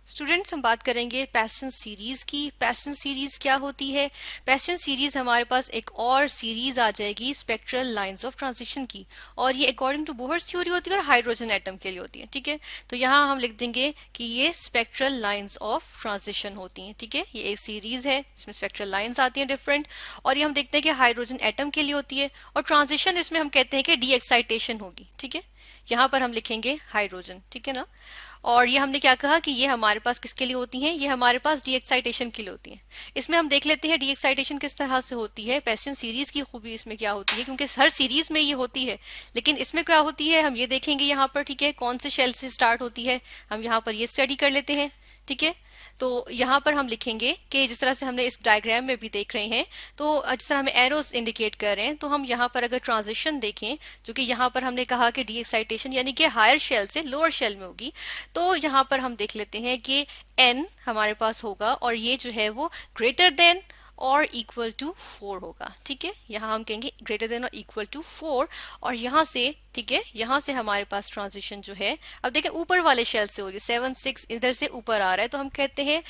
Students हम बात करेंगे पैशन सीरीज की। पैशन सीरीज क्या होती है? पैशन सीरीज हमारे पास एक और सीरीज आ जाएगी स्पेक्ट्रल लाइंस ऑफ ट्रांजिशन की, और ये अकॉर्डिंग टू बोहर्स थ्योरी होती है और हाइड्रोजन एटम के लिए होती है। ठीक है, तो यहाँ हम लिख देंगे कि ये स्पेक्ट्रल लाइंस ऑफ ट्रांजिशन होती हैं। ठीक है, ये एक सीरीज है इसमें स्पेक्ट्रल लाइंस आती हैं डिफरेंट, और ये हम देखते हैं कि हाइड्रोजन एटम के लिए होती है, और ट्रांजिशन इसमें हम कहते हैं कि डी एक्साइटेशन होगी। ठीक है, यहाँ पर हम लिखेंगे हाइड्रोजन। ठीक है ना, और ये हमने क्या कहा कि ये हमारे पास किसके लिए होती हैं? ये हमारे पास डी एक्साइटेशन के लिए होती हैं। इसमें हम देख लेते हैं डी एक्साइटेशन किस तरह से होती है। पैशन सीरीज की खूबी इसमें क्या होती है, क्योंकि हर सीरीज में ये होती है, लेकिन इसमें क्या होती है हम ये देखेंगे यहाँ पर। ठीक है, कौन से शेल से स्टार्ट होती है हम यहाँ पर ये स्टडी कर लेते हैं। ठीक है, तो यहाँ पर हम लिखेंगे कि जिस तरह से हमने इस डायग्राम में भी देख रहे हैं, तो जिस तरह हमें एरोस इंडिकेट कर रहे हैं, तो हम यहाँ पर अगर ट्रांजिशन देखें, जो कि यहाँ पर हमने कहा कि डी एक्साइटेशन यानी कि हायर शेल से लोअर शेल में होगी, तो यहाँ पर हम देख लेते हैं कि एन हमारे पास होगा और ये जो है वो ग्रेटर देन और इक्वल टू 4 होगा। ठीक है, यहाँ हम कहेंगे ग्रेटर देन और इक्वल टू 4, और यहाँ से ठीक है, यहाँ से हमारे पास ट्रांजिशन जो है, अब देखें ऊपर वाले शेल से हो रही है, 7 6 इधर से ऊपर आ रहा है, तो हम कहते हैं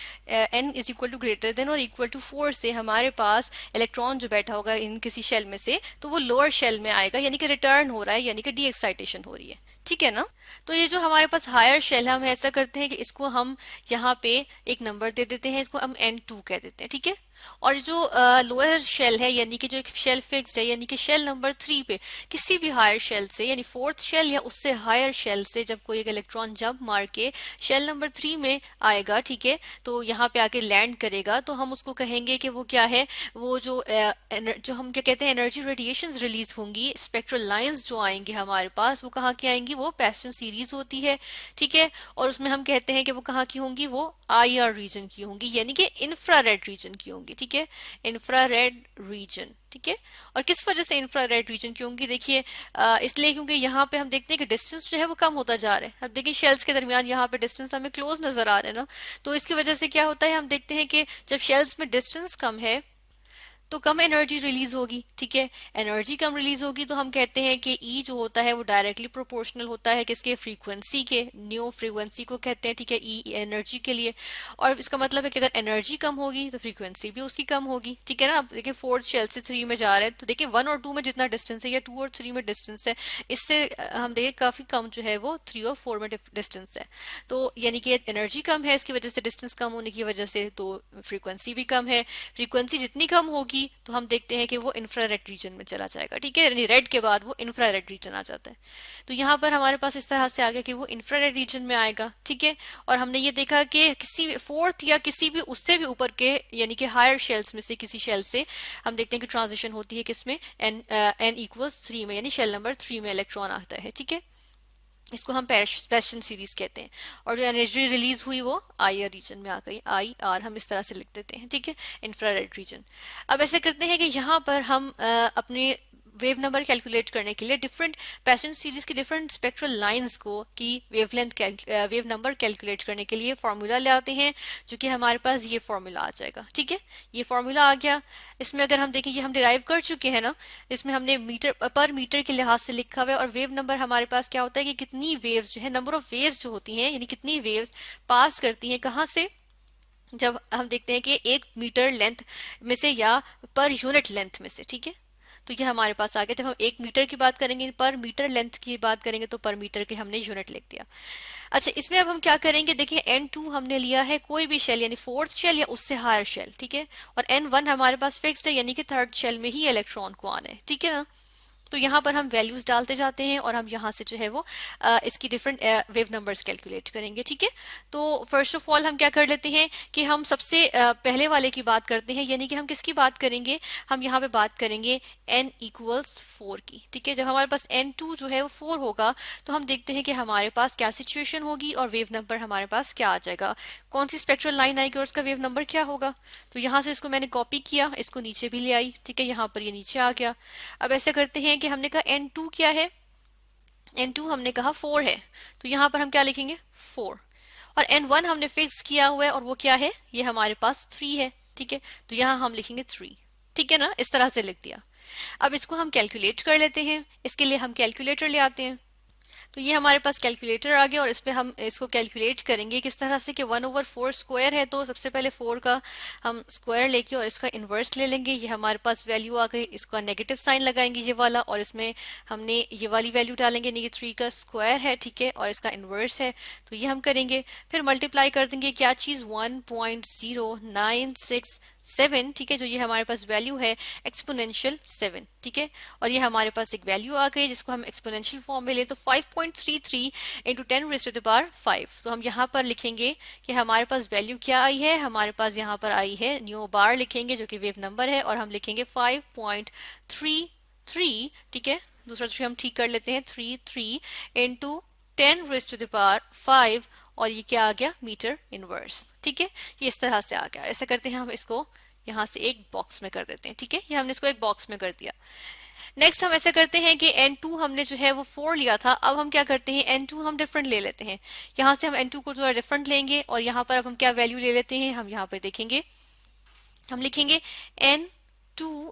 n is equal to greater than और इक्वल टू 4 से हमारे पास इलेक्ट्रॉन जो बैठा होगा इन किसी शेल में से, तो वो लोअर शेल में आएगा, यानी कि रिटर्न हो रहा है, यानी कि डी एक्साइटेशन हो रही है। ठीक है ना, तो ये जो हमारे पास हायर शेल है, हम ऐसा करते हैं कि इसको हम यहाँ पे एक नंबर दे देते हैं, इसको हम n2 कह देते हैं। ठीक है, और जो लोअर शेल है, यानी कि जो एक शेल फिक्स्ड है, यानी कि शेल नंबर 3 पे किसी भी हायर शेल से, यानी फोर्थ शेल या उससे हायर शेल से जब कोई एक इलेक्ट्रॉन जंप मार के शेल नंबर 3 में आएगा, ठीक है, तो यहाँ पे आके लैंड करेगा, तो हम उसको कहेंगे कि वो क्या है, वो जो जो हम क्या कहते हैं एनर्जी रेडिएशंस रिलीज होंगी, स्पेक्ट्रल लाइंस जो आएंगे हमारे पास, वो कहाँ की आएंगी? वो पैशन सीरीज होती है। ठीक है, और उसमें हम कहते हैं कि वो कहाँ की होंगी? वो IR रीजन की होंगी, यानी कि इंफ्रारेड रीजन की होंगी। ठीक है, इंफ्रारेड रीजन। ठीक है, और किस वजह से इंफ्रारेड रीजन की होंगी? देखिए इसलिए क्योंकि यहाँ पे हम देखते हैं कि डिस्टेंस जो है वो कम होता जा रहा है। अब देखिए शेल्स के दरमियान यहाँ पे डिस्टेंस हमें क्लोज नजर आ रहा है ना, तो इसकी वजह से क्या होता है, हम देखते हैं कि जब शेल्स में डिस्टेंस कम है तो कम एनर्जी रिलीज होगी। ठीक है, एनर्जी कम रिलीज होगी तो हम कहते हैं कि ई जो होता है वो डायरेक्टली प्रोपोर्शनल होता है किसके? फ्रीक्वेंसी के। न्यू फ्रीक्वेंसी को कहते हैं। ठीक है, ई एनर्जी के लिए, और इसका मतलब है कि अगर एनर्जी कम होगी तो फ्रीक्वेंसी भी उसकी कम होगी। ठीक है ना, अब देखिए फोर्थ शेल से 3 में जा रहे हैं, तो देखिए 1 और 2 में जितना डिस्टेंस है या 2 और 3 में डिस्टेंस है, इससे हम देखिए काफी कम जो है वो 3 और 4 में डिस्टेंस है, तो यानी कि एनर्जी कम है, इसकी वजह से डिस्टेंस कम होने की वजह से तो फ्रीक्वेंसी भी कम है। फ्रीक्वेंसी जितनी कम होगी तो हम देखते हैं कि वो इंफ्रारेड रीजन में चला जाएगा। ठीक है, यानी रेड के बाद वो इंफ्रारेड रीजन आ जाता है, तो यहाँ पर हमारे पास इस तरह से आ गया कि वो इंफ्रारेड रीजन में आएगा। ठीक है, और हमने ये देखा कि किसी फोर्थ या किसी भी उससे भी ऊपर के यानी कि हायर शेल्स में से किसी शेल से हम देखते हैं कि ट्रांजिशन होती है किसमें? n इक्वल्स 3 में, यानी शेल नंबर 3 में इलेक्ट्रॉन आता है। ठीक है, इसको हम पैशन सीरीज कहते हैं, और जो एनर्जी रिलीज हुई वो IR रीजन में आ गई। IR हम इस तरह से लिख देते हैं। ठीक है, इंफ्रारेड रीजन। अब ऐसे करते हैं कि यहाँ पर हम अपने वेव नंबर कैलकुलेट करने के लिए डिफरेंट पैशन सीरीज की डिफरेंट स्पेक्ट्रल लाइंस को की वेवलेंथ वेव नंबर कैलकुलेट करने के लिए फॉर्मूला ले आते हैं, जो कि हमारे पास ये फॉर्मूला आ जाएगा। ठीक है, ये फॉर्मूला आ गया। इसमें अगर हम देखें, ये हम डिराइव कर चुके हैं ना, इसमें हमने मीटर पर मीटर के लिहाज से लिखा हुआ है, और वेव नंबर हमारे पास क्या होता है कि कितनी वेव्स जो है, नंबर ऑफ वेव्स जो होती हैं, यानी कितनी वेव्स पास करती हैं कहाँ से, जब हम देखते हैं कि 1 मीटर लेंथ में से या पर यूनिट लेंथ में से। ठीक है, तो ये हमारे पास आ गया। जब हम 1 मीटर की बात करेंगे, पर मीटर लेंथ की बात करेंगे, तो पर मीटर के हमने यूनिट लिख दिया। अच्छा, इसमें अब हम क्या करेंगे? देखिए n2 हमने लिया है कोई भी शेल, यानी फोर्थ शेल या उससे हायर शेल। ठीक है, और n1 हमारे पास फिक्स्ड है, यानी कि थर्ड शेल में ही इलेक्ट्रॉन को आना है। ठीक है ना, तो यहाँ पर हम वैल्यूज डालते जाते हैं, और हम यहाँ से जो है वो इसकी डिफरेंट वेव नंबर्स कैलकुलेट करेंगे। ठीक है, तो फर्स्ट ऑफ ऑल हम क्या कर लेते हैं कि हम सबसे पहले वाले की बात करते हैं, यानी कि हम किसकी बात करेंगे? हम यहाँ पे बात करेंगे n इक्वल्स 4 की। ठीक है, जब हमारे पास n2 जो है वो 4 होगा, तो हम देखते हैं कि हमारे पास क्या सिचुएशन होगी, और वेव नंबर हमारे पास क्या आ जाएगा, कौन सी स्पेक्ट्रल लाइन आएगी और उसका वेव नंबर क्या होगा। तो यहाँ से इसको मैंने कॉपी किया, इसको नीचे भी ले आई। ठीक है, यहाँ पर ये नीचे आ गया। अब ऐसे करते हैं कि हमने कहा n2 क्या है, n2 हमने कहा 4 है, तो यहाँ पर हम क्या लिखेंगे? 4। और n1 हमने फिक्स किया हुआ है, और वो क्या है? ये हमारे पास 3 है। ठीक है, तो यहाँ हम लिखेंगे 3। ठीक है ना, इस तरह से लिख दिया। अब इसको हम कैलकुलेट कर लेते हैं, इसके लिए हम कैलकुलेटर ले आते हैं। तो ये हमारे पास कैलकुलेटर आ गया और इस पे हम इसको कैलकुलेट करेंगे किस तरह से कि 1/4 स्क्वायर है, तो सबसे पहले 4 का हम स्क्वायर लेके और इसका इन्वर्स ले लेंगे। ये हमारे पास वैल्यू आ गई, इसका नेगेटिव साइन लगाएंगे ये वाला, और इसमें हमने ये वाली वैल्यू डालेंगे यानी कि 3 का स्क्वायर है, ठीक है, और इसका इन्वर्स है, तो ये हम करेंगे। फिर मल्टीप्लाई कर देंगे क्या चीज, 1.0967, ठीक है, जो ये हमारे पास वैल्यू है एक्सपोनेंशियल 7, ठीक है, और ये हमारे पास एक वैल्यू आ गई जिसको हम एक्सपोनेंशियल फॉर्म में ले तो 5.33 इंटू 10⁻⁵ तो हम यहाँ पर लिखेंगे कि हमारे पास वैल्यू क्या आई है, हमारे पास यहाँ पर आई है न्यू बार लिखेंगे जो कि वेव नंबर है, और हम लिखेंगे 5.33, ठीक है, दूसरा थ्री हम ठीक कर लेते हैं, 33 इंटू 10⁵ और ये क्या आ गया, मीटर इनवर्स, ठीक है, ये इस तरह से आ गया। ऐसा करते हैं हम इसको यहाँ से एक बॉक्स में कर देते हैं, ठीक है, ये हमने इसको एक बॉक्स में कर दिया। नेक्स्ट हम ऐसा करते हैं कि N2 हमने जो है वो 4 लिया था, अब हम क्या करते हैं N2 हम डिफरेंट ले लेते हैं, यहाँ से हम N2 को थोड़ा डिफरेंट लेंगे और यहाँ पर अब हम क्या वैल्यू ले लेते हैं, हम यहाँ पर देखेंगे, हम लिखेंगे N2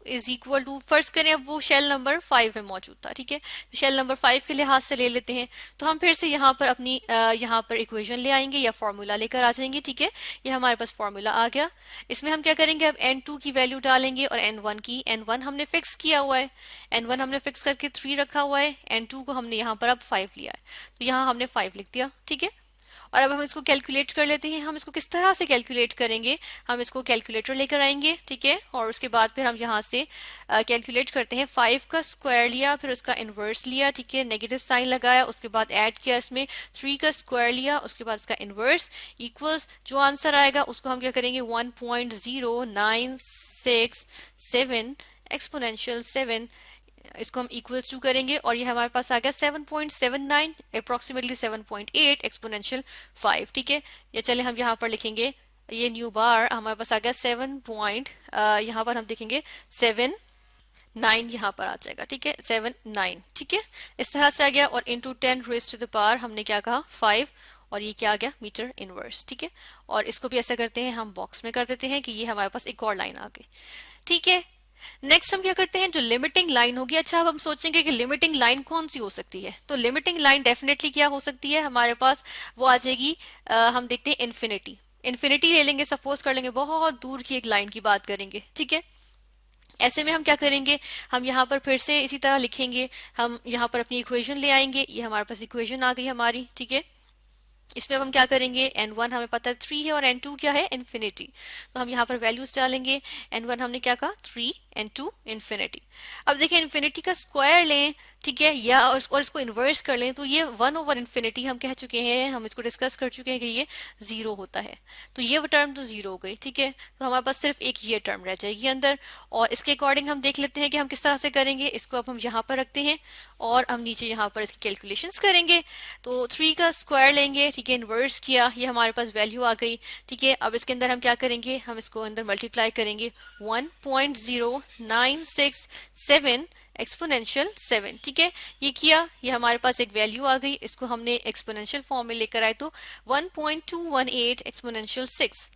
is equal to, first करें अब वो शेल नंबर 5 में मौजूद था, ठीक है, तो शेल नंबर 5 के लिहाज से ले लेते हैं, तो हम फिर से यहाँ पर अपनी यहाँ पर इक्वेशन ले आएंगे या फॉर्मूला लेकर आ जाएंगे, ठीक है, ये हमारे पास फॉर्मूला आ गया। इसमें हम क्या करेंगे, अब N2 की वैल्यू डालेंगे और N1 की, N1 हमने फिक्स किया हुआ है, N1 हमने फिक्स करके 3 रखा हुआ है, N2 को हमने यहाँ पर अब 5 लिया है, तो यहाँ हमने 5 लिख दिया, ठीक है, और अब हम इसको कैलकुलेट कर लेते हैं। हम इसको किस तरह से कैलकुलेट करेंगे, हम इसको कैलकुलेटर लेकर आएंगे, ठीक है, और उसके बाद फिर हम यहाँ से कैलकुलेट करते हैं। 5 का स्क्वायर लिया, फिर उसका इनवर्स लिया, ठीक है, नेगेटिव साइन लगाया, उसके बाद ऐड किया इसमें 3 का स्क्वायर लिया, उसके बाद इसका इनवर्स इक्वल्स, जो आंसर आएगा उसको हम क्या करेंगे 1.0967 एक्सपोनेंशियल 7, इसको हम इक्वल्स टू करेंगे और ये हमारे पास आ गया 7.79 अप्रोक्सीमेटली 7.8 एक्सपोनेंशियल 5, ठीक है, या चले हम यहाँ पर लिखेंगे ये न्यू बार हमारे पास आ गया 7 पॉइंट, यहाँ पर हम देखेंगे 7.9 यहाँ पर आ जाएगा, ठीक है, 7.9, ठीक है, इस तरह से आ गया, और इंटू 10⁻⁴ हमने क्या कहा 5, और ये क्या आ गया मीटर इनवर्स, ठीक है, और इसको भी ऐसा करते हैं हम बॉक्स में कर देते हैं कि ये हमारे पास एक और लाइन आ गई, ठीक है। नेक्स्ट हम क्या करते हैं, जो लिमिटिंग लाइन होगी, अच्छा अब हम सोचेंगे कि लिमिटिंग लाइन कौन सी हो सकती है, तो लिमिटिंग लाइन डेफिनेटली क्या हो सकती है हमारे पास, वो आ जाएगी हम देखते हैं इन्फिनिटी, इन्फिनिटी ले लेंगे, सपोज कर लेंगे बहुत दूर की एक लाइन की बात करेंगे, ठीक है, ऐसे में हम क्या करेंगे, हम यहाँ पर फिर से इसी तरह लिखेंगे, हम यहाँ पर अपनी इक्वेशन ले आएंगे, ये हमारे पास इक्वेशन आ गई हमारी, ठीक है, इसमें अब हम क्या करेंगे, N1 हमें पता है 3 है और N2 क्या है इन्फिनिटी, तो हम यहाँ पर वैल्यूज डालेंगे, N1 हमने क्या कहा 3, N2 इन्फिनिटी। अब देखिए इन्फिनिटी का स्क्वायर लें, ठीक है, या और इसको इन्वर्स कर लें, तो ये 1/∞ हम कह चुके हैं, हम इसको डिस्कस कर चुके हैं कि ये 0 होता है, तो ये टर्म तो 0 हो गई, ठीक है, तो हमारे पास सिर्फ एक ये टर्म रह जाएगी अंदर, और इसके अकॉर्डिंग हम देख लेते हैं कि हम किस तरह से करेंगे, इसको अब हम यहाँ पर रखते हैं और हम नीचे यहाँ पर इसकी कैलकुलेशंस करेंगे, तो 3 का स्क्वायर लेंगे, ठीक है, इन्वर्स किया, ये हमारे पास वैल्यू आ गई, ठीक है, अब इसके अंदर हम क्या करेंगे, हम इसको अंदर मल्टीप्लाई करेंगे 1.0967 एक्सपोनेंशियल 7, ठीक है, ये किया, ये हमारे पास एक वैल्यू आ गई, इसको हमने एक्सपोनेंशियल फॉर्म में लेकर आए तो 1.218 एक्सपोनेंशियल 6,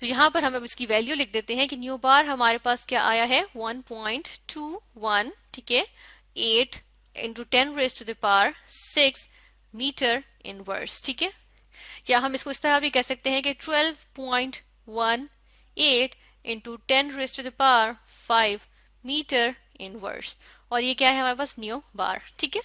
तो यहाँ पर हम अब इसकी वैल्यू लिख देते हैं कि न्यू बार हमारे पास क्या आया है 1.21, ठीक है, 8 इंटू 10⁻⁶ मीटर इनवर्स, ठीक है, या हम इसको इस तरह भी कह सकते हैं कि 12.18 इंटू 10⁵ मीटर इनवर्स, और ये क्या है हमारे पास न्यू बार, ठीक है,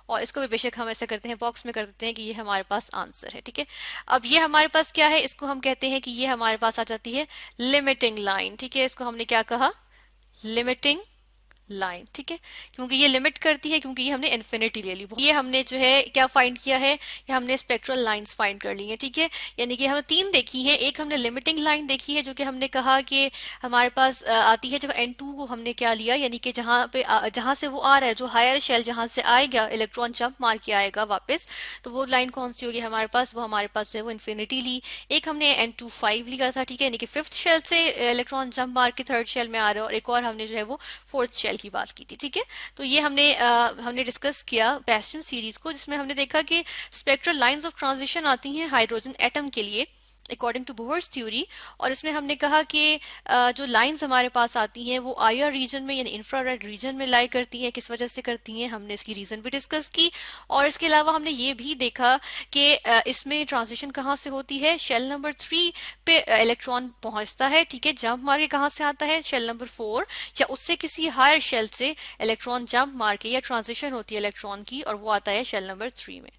और इसको भी बेशक हम ऐसा करते हैं बॉक्स में कर देते हैं कि ये हमारे पास आंसर है, ठीक है। अब ये हमारे पास क्या है, इसको हम कहते हैं कि ये हमारे पास आ जाती है लिमिटिंग लाइन, ठीक है, इसको हमने क्या कहा लिमिटिंग लाइन, ठीक है, क्योंकि ये लिमिट करती है, क्योंकि ये हमने इन्फिनिटी ले ली, ये हमने जो है क्या फाइंड किया है, ये हमने स्पेक्ट्रल लाइंस फाइंड कर ली है, ठीक है, यानी कि हमने 3 देखी है, एक हमने लिमिटिंग लाइन देखी है जो कि हमने कहा कि हमारे पास आती है जब N2 को हमने क्या लिया, यानी कि जहां से वो आ रहा है, जो हायर शेल जहां से आएगा इलेक्ट्रॉन जंप मार के आएगा वापस, तो वो लाइन कौन सी होगी हमारे पास, वो हमारे पास जो है वो इन्फिनिटी ली। एक हमने N2 5 लिया था, ठीक है, यानी कि 5th शेल से इलेक्ट्रॉन जंप मार के 3rd शेल में आ रहा है, और एक और हमने जो है वो 4th शेल की बात की थी, ठीक है, तो ये हमने डिस्कस किया बेस्टन सीरीज को, जिसमें हमने देखा कि स्पेक्ट्रल लाइंस ऑफ ट्रांजिशन आती हैं हाइड्रोजन एटम के लिए, अकॉर्डिंग टू बोहर्स थ्योरी। और इसमें हमने कहा कि जो लाइंस हमारे पास आती हैं वो आईआर रीजन में यानी इंफ्रारेड रीजन में लाई करती हैं। किस वजह से करती हैं, हमने इसकी रीजन भी डिस्कस की। और इसके अलावा हमने ये भी देखा कि इसमें ट्रांजिशन कहाँ से होती है, शेल नंबर 3 पे इलेक्ट्रॉन पहुंचता है, ठीक है, जंप मार के कहाँ से आता है, शेल नंबर 4 या उससे किसी हायर शेल से इलेक्ट्रॉन जंप मार के या ट्रांजिशन होती है इलेक्ट्रॉन की और वो आता है शेल नंबर 3 में।